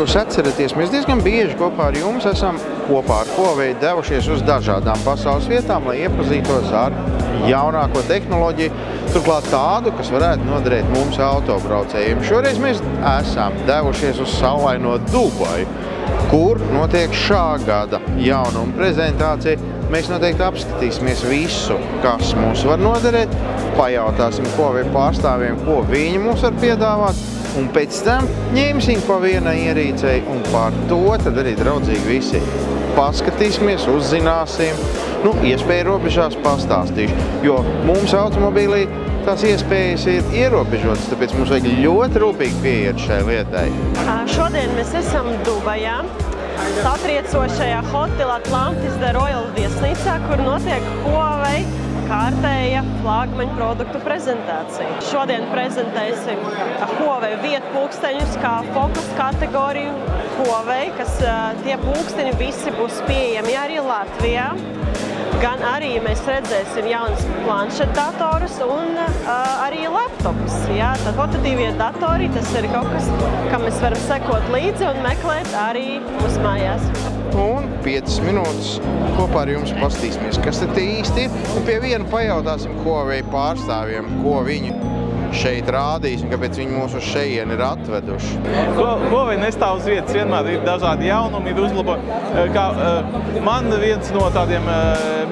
jūs atceraties, mēs diezgan bieži kopā ar jums esam kopā ar Huawei devušies uz dažādām pasaules vietām, lai iepazītos ar jaunāko tehnoloģiju, turklāt tādu, kas varētu noderēt mums autobraucējiem. Šoreiz mēs esam devušies uz saulaino Dubaju, kur notiek šā gada jaunuma prezentācija. Mēs noteikti apskatīsimies visu, kas mums var noderēt, pajautāsim Huawei pārstāvjiem, ko viņi mums var piedāvāt, un pēc tam ņemsim pa vienai ierīcei, un par to tad arī draudzīgi visi paskatīsimies, uzzināsim, iespēju robežās pastāstīšu, jo mums automobīlī tās iespējas ir ierobežotas, tāpēc mums vajag ļoti rūpīgi pieiet šai lietai. Šodien mēs esam Dubajā, satriecošajā Hotel Atlantis The Royal viesnīcā, kur notiek Huawei kārtēja flagmaņu produktu prezentācija. Šodien prezentēsim Huawei vietpulksteņus kā fokus kategoriju Huawei, kas tie pulksteņi visi būs pieejami arī Latvijā. Gan arī mēs redzēsim jaunas planšetdatorus un arī laptopus. Tad portatīvie datori, tas ir kaut kas, kam mēs varam sekot līdzi un meklēt arī mūsu mājās. Un 5 minūtes kopā ar jums pastīsimies, kas tad īsti ir. Un pie viena pajautāsim Huawei pārstāvjiem, ko viņi šeit rādīs un kāpēc viņi mūs uz šejieni ir atveduši. Huawei nestāv uz vietas, vienmēr ir dažādi jaunumi, ir uzlabojumi. Man viens no tādiem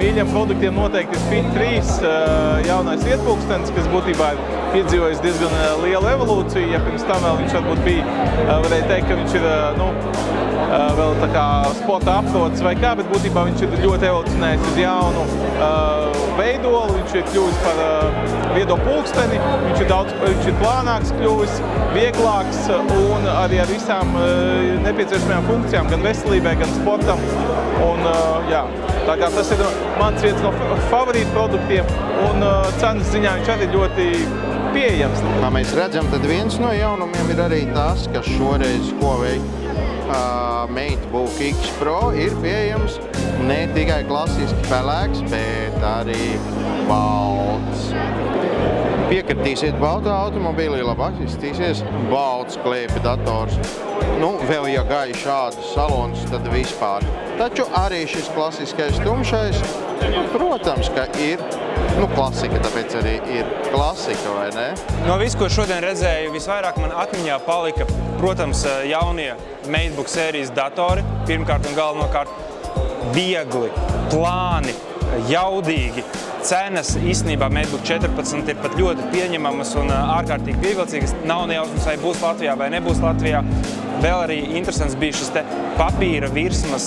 mīļiem produktiem noteikti ir Fit 3 jaunais vietpulkstenis, kas būtībā ir piedzīvojis diezgan lielu evolūciju. Ja pirms tam vēl viņš varbūt bija, varēja teikt, ka viņš ir vēl tā kā sporta aprots vai kā, bet būtībā viņš ir ļoti evolucionējis uz jaunu veidolu, viņš ir kļuvis par viedo pulksteni, viņš ir plānāks kļuvis, vieglāks un arī ar visām nepieciešamajām funkcijām, gan veselībai, gan sportam. Un, tā kā tas ir mans viens no favorītu produktiem un cenas ziņā viņš arī ļoti pieejams. Kā mēs redzam, tad viens no jaunumiem ir arī tas, ka šoreiz Huawei MateBook X Pro ir pieejams ne tikai klasiski pelēks, bet arī balts. Piekritīsiet baltā automobīlī, labāk izstīsies balts klēpja dators. Vēl ja gai šādus salonus, tad vispār. Taču arī šis klasiskais tumšais, protams, ka ir klasika, tāpēc arī ir klasika, vai ne? No visu, ko šodien redzēju, visvairāk man atmiņā palika, protams, jaunie MateBook sērijas datori. Pirmkārt un galvenokārt viegli, plāni, jaudīgi. Cenas īstenībā MateBook 14 ir pat ļoti pieņemamas un ārkārtīgi pievilcīgas. Nav nejausmas, vai būs Latvijā vai nebūs Latvijā. Vēl arī interesants bija šis te papīra virsmas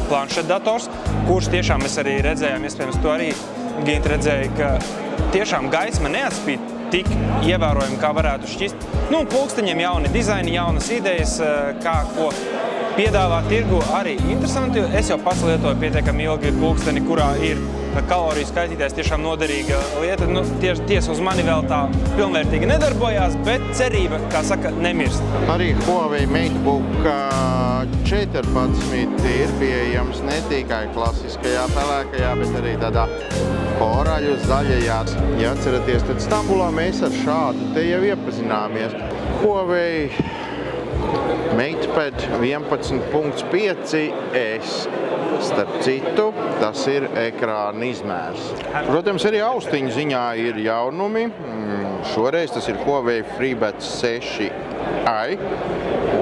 planšetdators, kurš tiešām mēs arī redzējām, iespējams, to arī Ginta redzēja, ka tiešām gaisma neatspīd tik ievērojami, kā varētu šķist. Pulksteņiem jauni dizaini, jaunas idejas, kā ko piedāvāt tirgu arī interesanti. Es jau pats lietoju pietiekami ilgi pulksteni, kurā ir kaloriju skaitītājs tiešām noderīga lieta. Tiesa uz mani vēl tā pilnvērtīgi nedarbojās, bet cerība, kā saka, nemirst. Arī Huawei MateBook 14 ir pieejams ne tikai klasiskajā pelēkajā, bet arī tādā koraļu zaļajā. Ja atceraties, tad Stambulā mēs ar šādu te jau iepazināmies. Huawei MatePad 11.5S. Starp citu, tas ir ekrāna izmērs. Protams, arī austiņu ziņā ir jaunumi. Šoreiz tas ir Huawei FreeBuds 6i,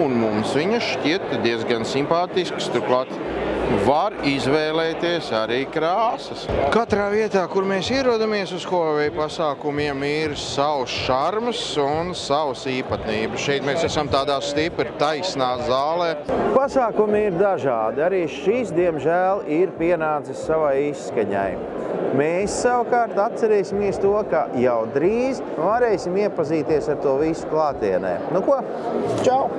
un mums viņas šķiet diezgan simpātisks, turklāt var izvēlēties arī krāsas. Katrā vietā, kur mēs ierodamies uz Huawei pasākumiem, ir savs šarms un savas īpatnības. Šeit mēs esam tādā stipri taisnā zālē. Pasākumi ir dažādi. Arī šis, diemžēl, ir pienācis savai izskaņai. Mēs savukārt atcerēsimies to, ka jau drīz varēsim iepazīties ar to visu klātienē. Ko? Čau!